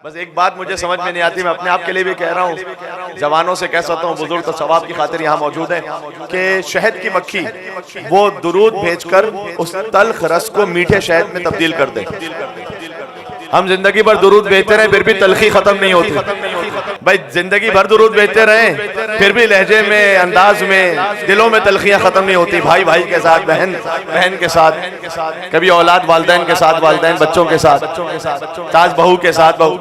बस एक बात मुझे समझ में नहीं आती, मैं अपने आप के लिए भी कह रहा हूँ, जवानों से कह सकता हूँ, बुजुर्ग तो सवाब की खातिर यहाँ मौजूद है, कि शहद की मक्खी वो दुरूद भेजकर उस तल्ख रस को मीठे शहद में तब्दील कर दे। हम जिंदगी भर दुरूद भेजते रहे फिर भी तलखी खत्म नहीं होती। भाई जिंदगी भर दुरूद भेजते रहे फिर भी लहजे में, अंदाज में, दिलों में तलखियां खत्म नहीं होती। भाई भाई के साथ, बहन बहन के साथ, कभी औलाद वालिदैन के साथ, वालिदैन बच्चों के साथ, सास बहू के साथ, बहू।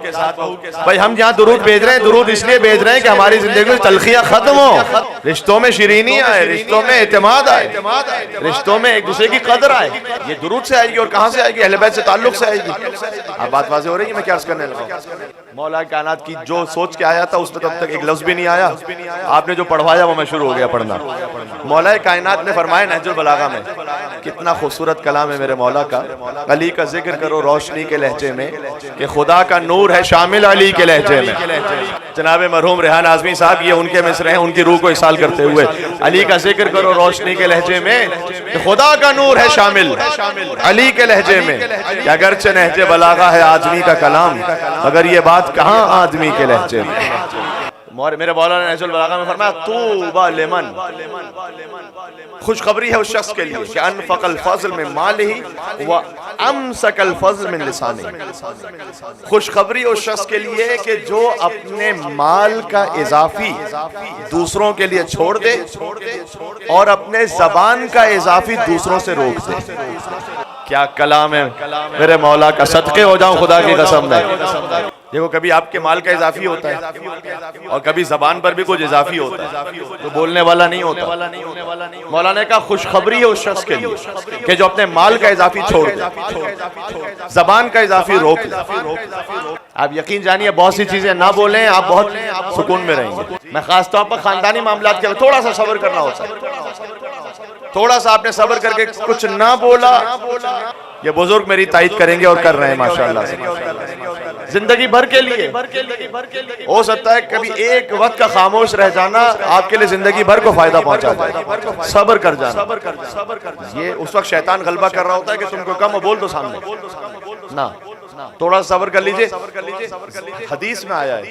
भाई हम यहाँ दुरूद भेज रहे हैं, दुरूद इसलिए भेज रहे हैं कि हमारी जिंदगी में तलखियां खत्म हो, रिश्तों में शिरीनी आए, रिश्तों में एतमाद आए, रिश्तों में एक दूसरे की कदर आए। ये दुरूद से आएगी। और कहाँ से आएगी? अहले बैत से ताल्लुक से आएगी। अब बात वाज़ेह हो रही है मैं क्या अर्ज करने लगा। मौला कायनात की जो सोच के आया था उसमें तब तक एक लफ्ज भी नहीं आया, आपने जो पढ़वाया वो मैं शुरू हो गया पढ़ना। मौला कायनात ने फरमाया नहजुल बलागा में, कितना खूबसूरत कलाम है मेरे मौला का, अली का जिक्र करो रोशनी के लहजे में कि खुदा का नूर है शामिल अली के लहजे में। जनाब मरहूम रेहान आज़मी साहब ये उनके मिसरे हैं, उनकी रूह को इसाल करते हुए, अली का जिक्र करो रोशनी के लहजे में कि खुदा का नूर है शामिल अली के लहजे में। कि अगरचे नहजे बलागा है आदमी का कलाम, मगर ये बात कहाँ आदमी के लहजे में। मेरे मौला ने नहजुल बलागा में फरमाया तूबा लिमन, खुशखबरी है उस शख्स के लिए कि अनफकल फज़ल में मालिही व अमसकल फज़ल में लिसानिही। खुशखबरी उस शख्स के लिए कि जो अपने माल का इजाफी दूसरों के लिए छोड़ दे और अपने जबान का इजाफी दूसरों से रोक दे। क्या कलाम है मेरे मौला का, सदके हो जाऊं खुदा की कसम है। देखो कभी आपके माल का इजाफी होता है और कभी जबान पर भी कुछ इजाफी होता है, तो बोलने वाला नहीं होता। मौला ने कहा खुशखबरी है उस शख्स के लिए कि जो अपने माल का इजाफी छोड़ दे, जबान का इजाफी रोक दे। आप यकीन जानिए बहुत सी चीजें ना बोलें, आप बहुत सुकून में रहेंगे। मैं खास तौर पर खानदानी मामलात के थोड़ा सा सब्र करना होता है, थोड़ा सा आपने सब्र करके कुछ ना बोला, ये बुजुर्ग मेरी तायद करेंगे और कर रहे हैं माशाअल्लाह से, जिंदगी भर के लिए। हो सकता है कभी एक वक्त का खामोश रह जाना आपके लिए जिंदगी भर को फायदा पहुंचा जाए। सब्र कर जाना, ये उस वक्त शैतान गलबा कर रहा होता है कि तुमको कम बोल दो सामने ना, थोड़ा सब्र कर लीजिए। हदीस में आया है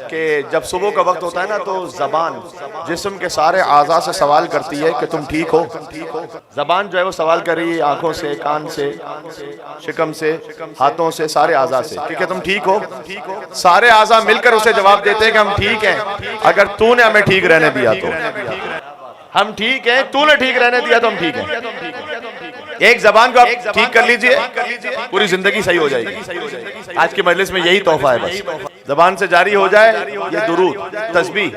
कि जब सुबह का वक्त होता है ना, तो जबान जिस्म के सारे आज़ा से सवाल करती है कि तुम ठीक हो। जबान जो है वो सवाल कर रही है आंखों से, कान से, शिकम से, हाथों से, सारे आज़ा से कि तुम ठीक हो। सारे आज़ा मिलकर उसे जवाब देते हैं कि हम ठीक हैं, अगर तूने हमें ठीक रहने दिया तो हम ठीक हैं, तूने ठीक रहने दिया तो हम ठीक हैं। एक जबान को आप ठीक कर लीजिए, पूरी जिंदगी सही हो जाएगी। आज की मजलिस में यही तोहफा है, बस जबान से जारी हो जाए ये दुरूद, तस्बीह,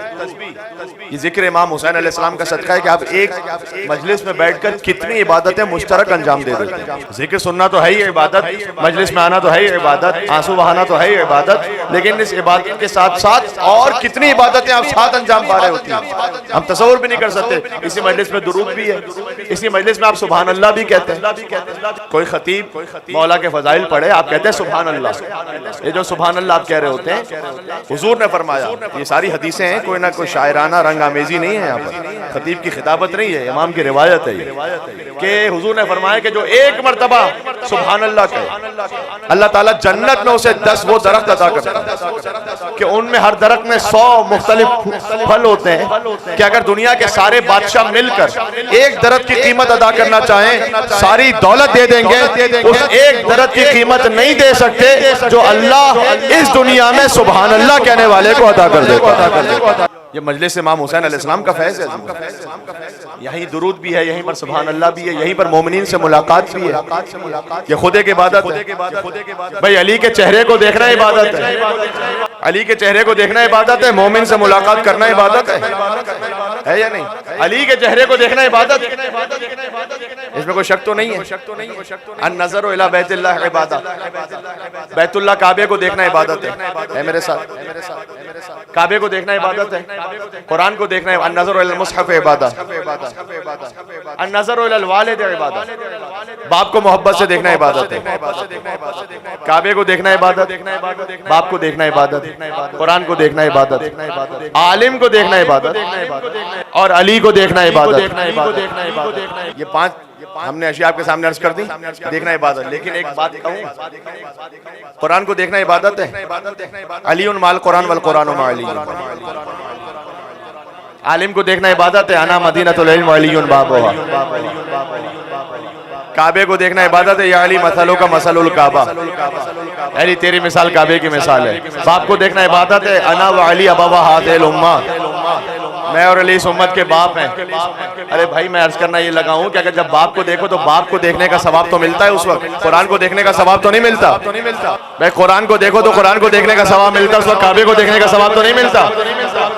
ये जिक्र इमाम हुसैन अलैहिस्सलाम का सदका है कि आप एक मजलिस में बैठकर कितनी इबादतें मुश्तरक अंजाम दे देते हैं। जिक्र सुनना तो है ही इबादत, मजलिस में आना तो है ही इबादत, आंसू बहाना तो है ही इबादत, लेकिन इस इबादत के साथ साथ और कितनी इबादतें आप साथ अंजाम पा रहे होती हैं, हम तसव्वुर भी नहीं कर सकते। इसी मजलिस में दुरूद भी है, इसी मजलिस में आप सुभान अल्लाह भी कहते हैं। कोई खतीब मौला के फजाइल पढ़े, आप कहते हैं सुभान अल्लाह। ये जो सुभान अल्लाह आप कह रहे होते हैं, हुजूर ने फरमाया, ये सारी हदीसें हैं, कोई ना कोई शायराना रंग आमेजी नहीं है यहाँ पर, खतीब की खिताबत नहीं है, इमाम की रिवायत है कि हुजूर ने फरमाया कि जो एक मर्तबा सुभान अल्लाह कहे, अल्लाह ताला जन्नत में उसे 10 वो दरख्त अता करता है कि उनमें हर दरख्त में 100 मुख्तलिफ फल होते हैं कि अगर दुनिया के सारे बादशाह मिलकर एक दरख्त की कीमत अदा करना चाहें, सारी दौलत दे देंगे, उस एक दरख्त की कीमत नहीं दे सकते जो अल्लाह इस दुनिया में सुभान अल्लाह कहने वाले को अदा कर देता। ये मजलिस इमाम हुसैन अलैहिस्सलाम का फैज़ है, यहीं दुरूद भी है, यहीं पर सुभान अल्लाह भी है, यहीं पर मोमिनीन से मुलाकात भी है। ये खुदे की इबादत है। भाई अली के चेहरे को देखना इबादत है, अली के चेहरे को देखना इबादत है, मोमिन से मुलाकात करना इबादत है या नहीं? अली के चेहरे को देखना इबादत, इसमें कोई शक तो नहीं है। अन-नज़रु इला बैतिल्लाह इबादत, बैतुल्लाह काबे को देखना इबादत है मेरे साथ, काबे को देखना इबादत है, कुरान को देखना है। अन-नज़रु इलल मुस्हफ़ इबादत, अन-नज़रु इलल वालिद इबादत, बाप को मोहब्बत से देखना इबादत है, काबे को देखना इबादत, बाप को देखना इबादत, कुरान को देखना इबादत, आलिम को देखना इबादत और अली को देखना इबादत। ये 5 हमने अशिया आपके सामने अर्ज कर दी। देखना इबादत, लेकिन एक बात कहूँ, कुरान को देखना इबादत है। अलीउन माल कुरान वल कुरान मा अली। आलिम को देखना इबादत है। अना मदीनतुल इल्म व अलीउन बाबुहा। काबे को देखना इबादत है। या अली मसलों का मसलुल काबा। अली तेरी मिसाल काबे की मिसाल है। बाप को देखना इबादत है। अना व अली अबवा हादिल उम्मा। मैं और अली इस उम्मत के बाप हैं। अरे भाई मैं अर्ज करना ये लगा हूँ कि अगर जब बाप को देखो तो बाप को देखने का सवाब तो मिलता है उस वक्त, कुरान को देखने का सवाब तो नहीं मिलता। भाई कुरान को देखो तो कुरान को देखने का सवाब मिलता है, उस वक्त काबे को देखने का सवाब तो नहीं मिलता।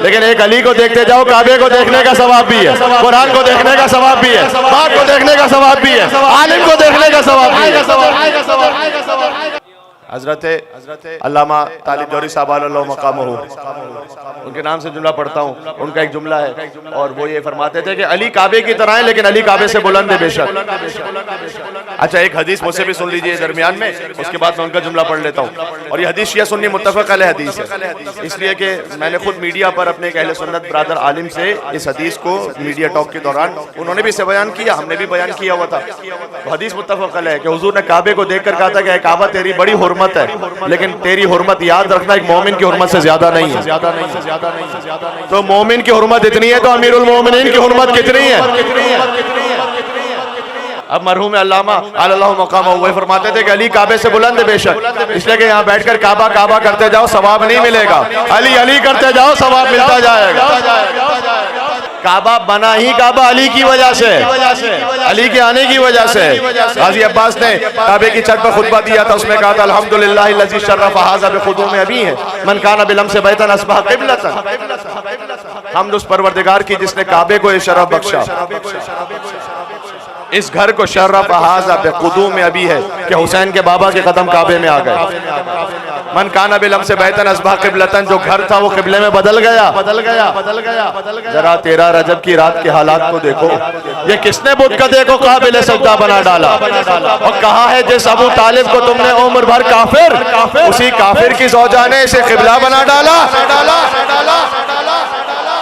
लेकिन एक अली को देखते जाओ, काबे को देखने का सवाब भी है, कुरान को देखने का सवाब भी है, बाप को देखने का सवाब भी है, आलिम को देखने का सवाब भी है। हजरत अल्लामा तालिब जौहरी साहब अल्लाह मकामहू, उनके नाम से जुमला पढ़ता हूँ। उनका एक जुमला है और वो ये फरमाते थे कि अली काबे की तरह है लेकिन अली काबे से बुलंद है बेशक। अच्छा एक हदीस मुझसे भी सुन लीजिए दरमियान में, उसके बाद मैं उनका जुमला पढ़ लेता हूँ। और ये हदीस शिया सुन्नी मुत्तफक अलैह हदीस है, इसलिए कि मैंने खुद मीडिया पर अपने एक अहले सुन्नत ब्रदर आलिम से इस हदीस को मीडिया टॉक के दौरान उन्होंने भी इसे बयान किया, हमने भी बयान किया हुआ था। तो हदीस मुत्तफक अलैह है कि हुजूर ने काबे को देखकर कहा था कि काबा तेरी बड़ी हुर्मत है, लेकिन तेरी हुर्मत याद रखना एक मोमिन की हुर्मत से ज्यादा नहीं है। तो मोमिन की हुर्मत इतनी है तो अमीरुल मोमिनीन की हुर्मत कितनी है। अब मरहूम अल्लामा अल्लाह मकाम वही फरमाते थे कि अली काबे से बुलंद है बेशक, इसलिए कि यहाँ बैठकर काबा काबा करते जाओ सवाब नहीं मिलेगा, अली अली करते जाओ सवाब मिलता जाएगा। काबा बना ही काबा अली की वजह से, अली के आने की वजह से। गाजी अब्बास ने काबे की छत पर खुतबा दिया था, उसमें कहा था अल्हम्दुलिल्लाह लज़ी शर्रफ़ हाज़ा बिक़ुदूम अबी है मन काना बिलम्स बैतन अस्बह क़िबलतन। हमद उस परवरदिगार की जिसने काबे को ये शरफ बख्शा, इस घर को शर्रफ़ हाज़ा बिक़ुदूम अबी है कि हुसैन के बाबा के कदम काबे में आ गए। मन काना बिलम्स बैतन अस्बह क़िबलतन, जो घर था वो क़िबले में बदल गया। जरा 13 रजब की रात के हालात को देखो, ये किसने बुतकदे को काबिल सजदा बना डाला और कहा है जिस अबू तालिब को तुमने उम्र भर काफिर, उसी काफिर की ज़ौजा ने इसे क़िबला बना डाला।